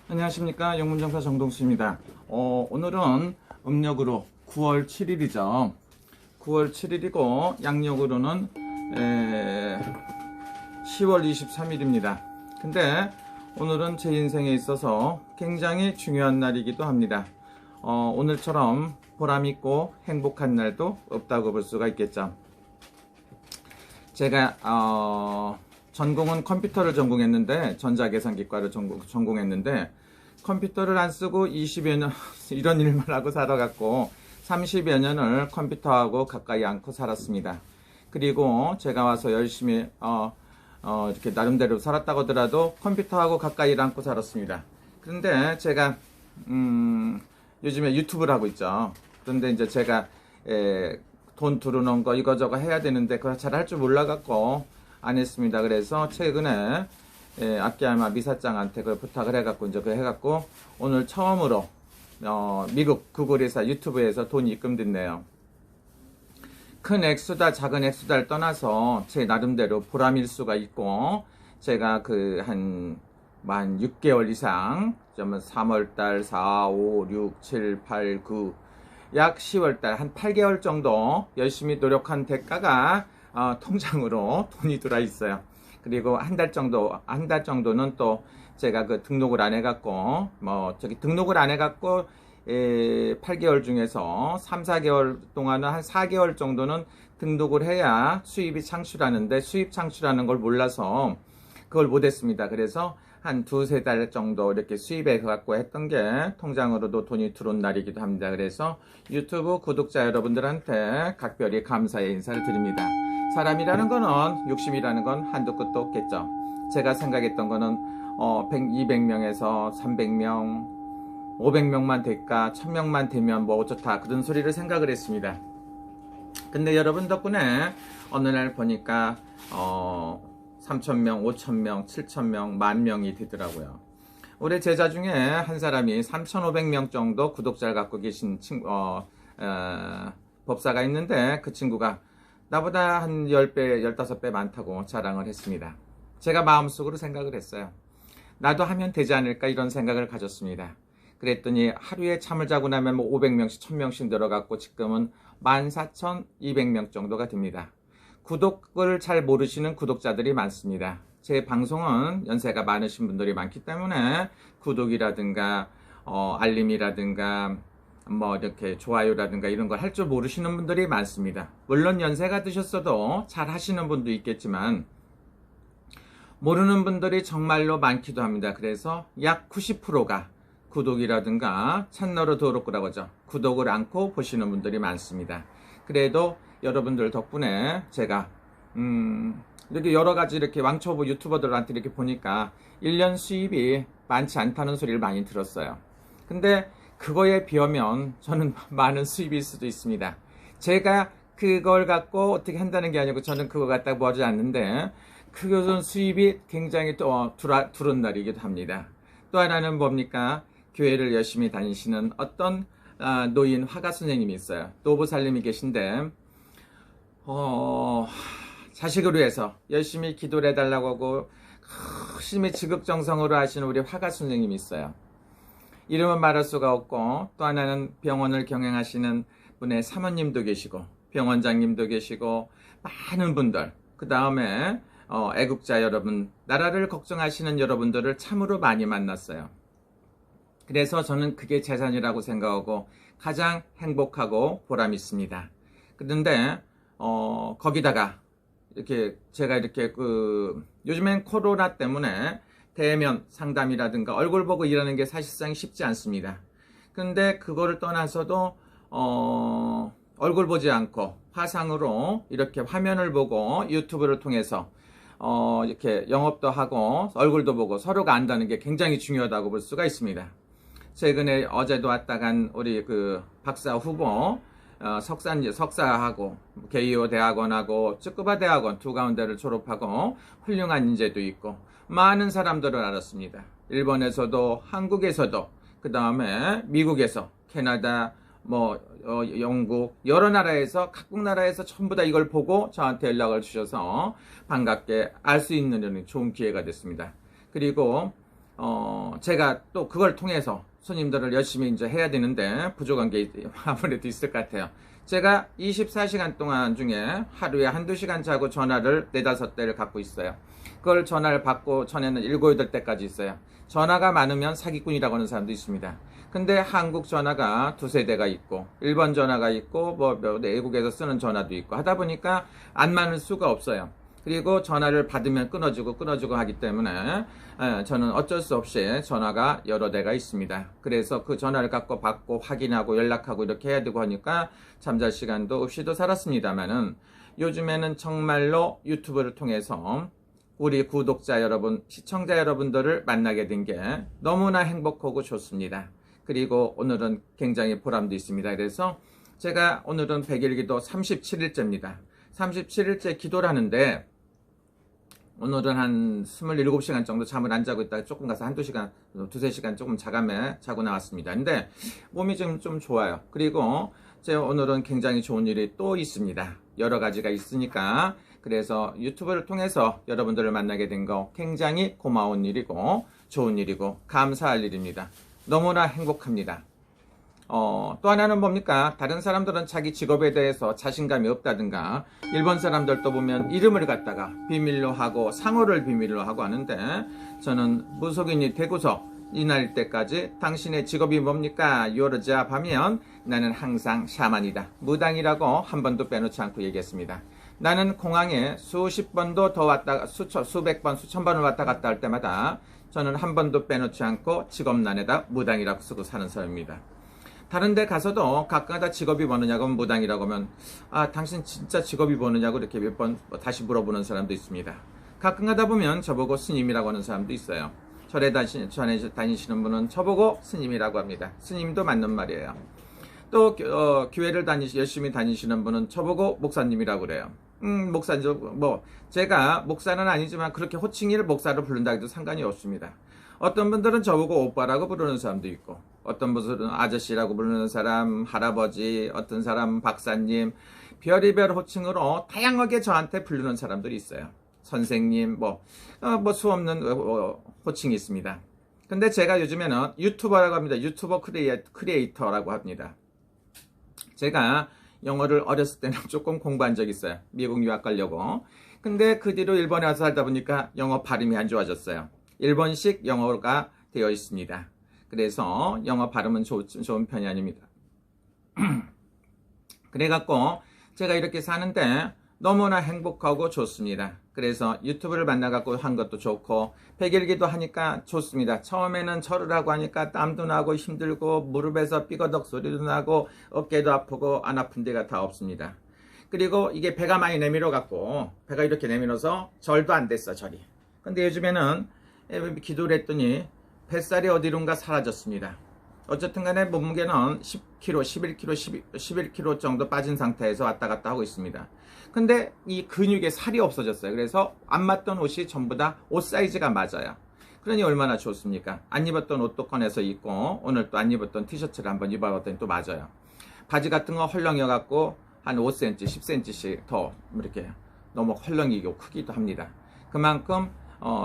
안녕하십니까, 영문정사 정동수입니다. 오늘은 음력으로 9월 7일이죠 9월 7일이고 양력으로는 10월 23일입니다 근데 오늘은 제 인생에 있어서 굉장히 중요한 날이기도 합니다. 오늘처럼 보람있고 행복한 날도 없다고 볼 수가 있겠죠. 제가 전공은 컴퓨터를 전공했는데, 전자계산기과를 전공했는데, 컴퓨터를 안 쓰고 20여 년 이런 일만 하고 살아갔고 30여 년을 컴퓨터하고 가까이 않고 살았습니다. 그리고 제가 와서 열심히 이렇게 나름대로 살았다고 하더라도 컴퓨터하고 가까이 않고 살았습니다. 그런데 제가 요즘에 유튜브를 하고 있죠. 그런데 이제 제가 돈 들어놓은 거 이거저거 해야 되는데 그걸 잘 할 줄 몰라갖고 안 했습니다. 그래서 최근에 아키야마 미사짱한테 그걸 부탁을 해갖고 이제 그걸 해갖고 오늘 처음으로 미국 구글에서 유튜브에서 돈이 입금됐네요. 큰 액수다 작은 액수다를 떠나서 제 나름대로 보람일 수가 있고, 제가 한 6개월 이상 3월달 4, 5, 6, 7, 8, 9 약 10월달 한 8개월 정도 열심히 노력한 대가가 통장으로 돈이 들어와 있어요. 그리고 한 달 정도는 또 제가 그 등록을 안 해갖고 등록을 안 해갖고 8개월 중에서 3, 4개월 동안은 한 4개월 정도는 등록을 해야 수입이 창출하는데, 수입 창출하는 걸 몰라서 그걸 못했습니다. 그래서 한 2, 3달 정도 이렇게 수입해 갖고 했던 게 통장으로도 돈이 들어온 날이기도 합니다. 그래서 유튜브 구독자 여러분들한테 각별히 감사의 인사를 드립니다. 사람이라는 거는, 욕심이라는 건 한도 끝도 없겠죠. 제가 생각했던 거는 200명에서 300명, 500명만 될까, 1000명만 되면 뭐 좋다, 그런 소리를 생각을 했습니다. 근데 여러분 덕분에 어느 날 보니까 3000명, 5000명, 7000명, 10,000명이 되더라고요. 우리 제자 중에 한 사람이 3500명 정도 구독자를 갖고 계신 법사가 있는데, 그 친구가 나보다 한 10배, 15배 많다고 자랑을 했습니다. 제가 마음속으로 생각을 했어요. 나도 하면 되지 않을까, 이런 생각을 가졌습니다. 그랬더니 하루에 잠을 자고 나면 500명씩, 1000명씩 늘어갔고 지금은 14,200명 정도가 됩니다. 구독을 잘 모르시는 구독자들이 많습니다. 제 방송은 연세가 많으신 분들이 많기 때문에 구독이라든가 알림이라든가 이렇게 좋아요라든가 이런 걸 할 줄 모르시는 분들이 많습니다. 물론 연세가 드셨어도 잘 하시는 분도 있겠지만 모르는 분들이 정말로 많기도 합니다. 그래서 약 90%가 구독이라든가 채널을登録라고 하죠. 구독을 않고 보시는 분들이 많습니다. 그래도 여러분들 덕분에 제가 이렇게 여러가지 이렇게 왕초보 유튜버들한테 이렇게 보니까 1년 수입이 많지 않다는 소리를 많이 들었어요. 근데 그거에 비하면 저는 많은 수입일 수도 있습니다. 제가 그걸 갖고 어떻게 한다는 게 아니고, 저는 그거 갖다가 뭐 하지 않는데, 그것은 수입이 굉장히 또 두른 날이기도 합니다. 또 하나는 뭡니까? 교회를 열심히 다니시는 어떤 노인 화가 선생님이 있어요. 노부살님이 계신데 자식을 위해서 열심히 기도를 해달라고 하고 열심히 지극정성으로 하시는 우리 화가 선생님이 있어요. 이름은 말할 수가 없고, 또 하나는 병원을 경영하시는 분의 사모님도 계시고 병원장님도 계시고 많은 분들, 그 다음에 애국자 여러분, 나라를 걱정하시는 여러분들을 참으로 많이 만났어요. 그래서 저는 그게 재산이라고 생각하고 가장 행복하고 보람 있습니다. 그런데 거기다가 이렇게 제가 이렇게 요즘엔 코로나 때문에 대면 상담이라든가 얼굴 보고 일하는 게 사실상 쉽지 않습니다. 근데 그거를 떠나서도 얼굴 보지 않고 화상으로 이렇게 화면을 보고 유튜브를 통해서 이렇게 영업도 하고 얼굴도 보고 서로가 안다는 게 굉장히 중요하다고 볼 수가 있습니다. 최근에 어제도 왔다 간 우리 박사 후보 석사하고 게이오 대학원하고 쯔쿠바 대학원 두 가운데를 졸업하고 훌륭한 인재도 있고 많은 사람들을 알았습니다. 일본에서도 한국에서도 그 다음에 미국에서 캐나다 영국 여러 나라에서 각국 나라에서 전부 다 이걸 보고 저한테 연락을 주셔서 반갑게 알 수 있는 좋은 기회가 됐습니다. 그리고 제가 또 그걸 통해서 손님들을 열심히 이제 해야 되는데 부족한 게 아무래도 있을 것 같아요. 제가 24시간 동안 중에 하루에 한두 시간 자고 전화를 4-5대를 갖고 있어요. 그걸 전화를 받고 전에는 7, 8대까지 있어요. 전화가 많으면 사기꾼이라고 하는 사람도 있습니다. 근데 한국 전화가 2-3대가 있고 일본 전화가 있고 뭐 외국에서 쓰는 전화도 있고 하다 보니까 안 많을 수가 없어요. 그리고 전화를 받으면 끊어지고 하기 때문에 저는 어쩔 수 없이 전화가 여러 대가 있습니다. 그래서 그 전화를 갖고 받고 확인하고 연락하고 이렇게 해야 되고 하니까 잠잘 시간도 없이도 살았습니다만은 요즘에는 정말로 유튜브를 통해서 우리 구독자 여러분, 시청자 여러분들을 만나게 된 게 너무나 행복하고 좋습니다. 그리고 오늘은 굉장히 보람도 있습니다. 그래서 제가 오늘은 100일 기도 37일째입니다. 37일째 기도를 하는데 오늘은 한 27시간 정도 잠을 안 자고 있다가 조금 가서 한두 시간, 2-3시간 조금 자감해 자고 나왔습니다. 근데 몸이 좀 좋아요. 그리고 제가 오늘은 굉장히 좋은 일이 또 있습니다. 여러 가지가 있으니까 그래서 유튜브를 통해서 여러분들을 만나게 된 거 굉장히 고마운 일이고 좋은 일이고 감사할 일입니다. 너무나 행복합니다. 또 하나는 뭡니까? 다른 사람들은 자기 직업에 대해서 자신감이 없다든가 일본 사람들도 보면 이름을 갖다가 비밀로 하고 상호를 비밀로 하고 하는데 저는 무속인이 되고서 이날 때까지 당신의 직업이 뭡니까? 요르잡 하면 나는 항상 샤만이다. 무당이라고 한 번도 빼놓지 않고 얘기했습니다. 나는 공항에 수십 번도 더 왔다가 수백 번, 수천 번을 왔다 갔다 할 때마다 저는 한 번도 빼놓지 않고 직업란에다 무당이라고 쓰고 사는 사람입니다. 다른 데 가서도 가끔가다 직업이 뭐느냐고 하면 무당이라고 하면 당신 진짜 직업이 뭐느냐고 이렇게 몇 번 다시 물어보는 사람도 있습니다. 가끔가다 보면 저보고 스님이라고 하는 사람도 있어요. 절에 다니시는 분은 저보고 스님이라고 합니다. 스님도 맞는 말이에요. 또 교회를 열심히 다니시는 분은 저보고 목사님이라고 그래요. 목사님 제가 목사는 아니지만 그렇게 호칭이를 목사로 부른다 해도 상관이 없습니다. 어떤 분들은 저보고 오빠라고 부르는 사람도 있고 어떤 분들은 아저씨라고 부르는 사람, 할아버지, 어떤 사람 박사님, 별의별 호칭으로 다양하게 저한테 부르는 사람들이 있어요. 선생님, 수 없는 호칭이 있습니다. 근데 제가 요즘에는 유튜버라고 합니다. 유튜버 크리에이터라고 합니다. 제가 영어를 어렸을 때는 조금 공부한 적이 있어요. 미국 유학 가려고. 근데 그 뒤로 일본에 와서 살다 보니까 영어 발음이 안 좋아졌어요. 일본식 영어가 되어 있습니다. 그래서 영어 발음은 좋은 편이 아닙니다. 그래갖고 제가 이렇게 사는데 너무나 행복하고 좋습니다. 그래서 유튜브를 만나갖고 한 것도 좋고 100일기도 하니까 좋습니다. 처음에는 절을 하고 하니까 땀도 나고 힘들고 무릎에서 삐거덕 소리도 나고 어깨도 아프고 안 아픈 데가 다 없습니다. 그리고 이게 배가 많이 내밀어갖고 배가 이렇게 내밀어서 절도 안 됐어 절이. 근데 요즘에는 기도를 했더니 뱃살이 어디론가 사라졌습니다. 어쨌든 간에 몸무게는 10kg, 11kg 정도 빠진 상태에서 왔다 갔다 하고 있습니다. 근데 이 근육에 살이 없어졌어요. 그래서 안 맞던 옷이 전부 다 옷 사이즈가 맞아요. 그러니 얼마나 좋습니까? 안 입었던 옷도 꺼내서 입고 오늘 또 안 입었던 티셔츠를 한번 입어봤더니 또 맞아요. 바지 같은 거 헐렁여갖고 한 5cm, 10cm씩 더 이렇게 너무 헐렁이고 크기도 합니다. 그만큼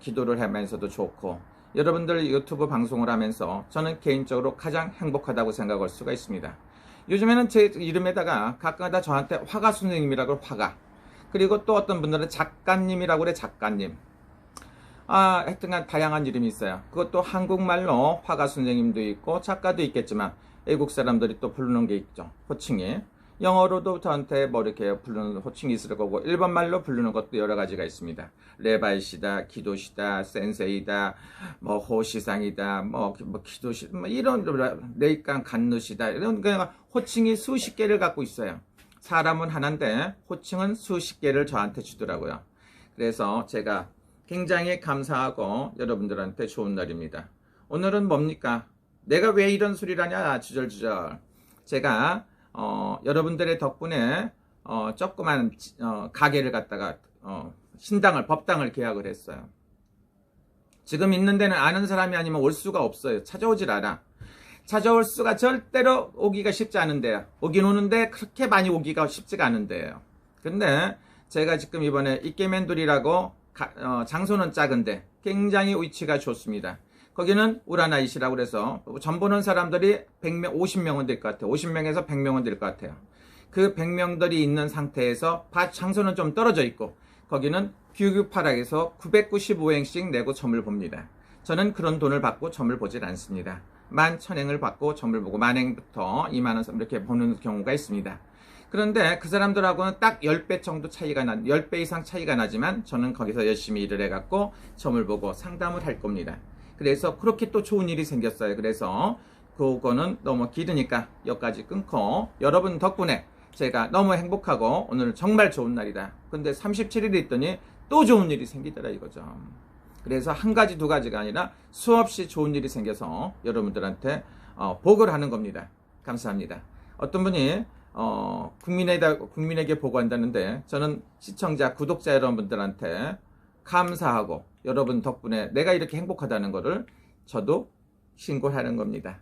기도를 하면서도 좋고 여러분들 유튜브 방송을 하면서 저는 개인적으로 가장 행복하다고 생각할 수가 있습니다. 요즘에는 제 이름에다가 가끔가다 저한테 화가 선생님이라고 화가 그리고 또 어떤 분들은 작가님이라고 그래 작가님 하여튼간 다양한 이름이 있어요. 그것도 한국말로 화가 선생님도 있고 작가도 있겠지만 외국 사람들이 또 부르는 게 있죠. 호칭이 영어로도 저한테 이렇게 부르는 호칭이 있을 거고 일본말로 부르는 것도 여러 가지가 있습니다. 레바이시다, 기도시다, 센세이다, 호시상이다, 기도시, 이런 레이깡 간누시다 이런 호칭이 수십 개를 갖고 있어요. 사람은 하나인데 호칭은 수십 개를 저한테 주더라고요. 그래서 제가 굉장히 감사하고 여러분들한테 좋은 날입니다. 오늘은 뭡니까? 내가 왜 이런 소리라냐 주절주절. 제가 여러분들의 덕분에 조그만 가게를 갖다가 신당을 법당을 계약을 했어요. 지금 있는 데는 아는 사람이 아니면 올 수가 없어요. 찾아오질 않아. 찾아올 수가 절대로 오기가 쉽지 않은데요. 오긴 오는데 그렇게 많이 오기가 쉽지가 않은데요. 근데 제가 지금 이번에 이케멘돌이라고 장소는 작은데 굉장히 위치가 좋습니다. 거기는 우라나이시라고 그래서 전 보는 사람들이 100명, 50명은 될 것 같아요. 50명에서 100명은 될 것 같아요. 그 100명들이 있는 상태에서 장소는 좀 떨어져 있고 거기는 규규파락에서 995행씩 내고 점을 봅니다. 저는 그런 돈을 받고 점을 보질 않습니다. 11,000행을 받고 점을 보고 10,000행부터 20,000원 이렇게 보는 경우가 있습니다. 그런데 그 사람들하고는 딱 10배 정도 차이가 10배 이상 차이가 나지만 저는 거기서 열심히 일을 해갖고 점을 보고 상담을 할 겁니다. 그래서 그렇게 또 좋은 일이 생겼어요. 그래서 그거는 너무 길으니까 여기까지 끊고 여러분 덕분에 제가 너무 행복하고 오늘 정말 좋은 날이다. 근데 37일 있더니 또 좋은 일이 생기더라 이거죠. 그래서 한 가지 두 가지가 아니라 수없이 좋은 일이 생겨서 여러분들한테 복을 하는 겁니다. 감사합니다. 어떤 분이 국민에게 보고한다는데 저는 시청자, 구독자 여러분들한테 감사하고 여러분 덕분에 내가 이렇게 행복하다는 것을 저도 신고하는 겁니다.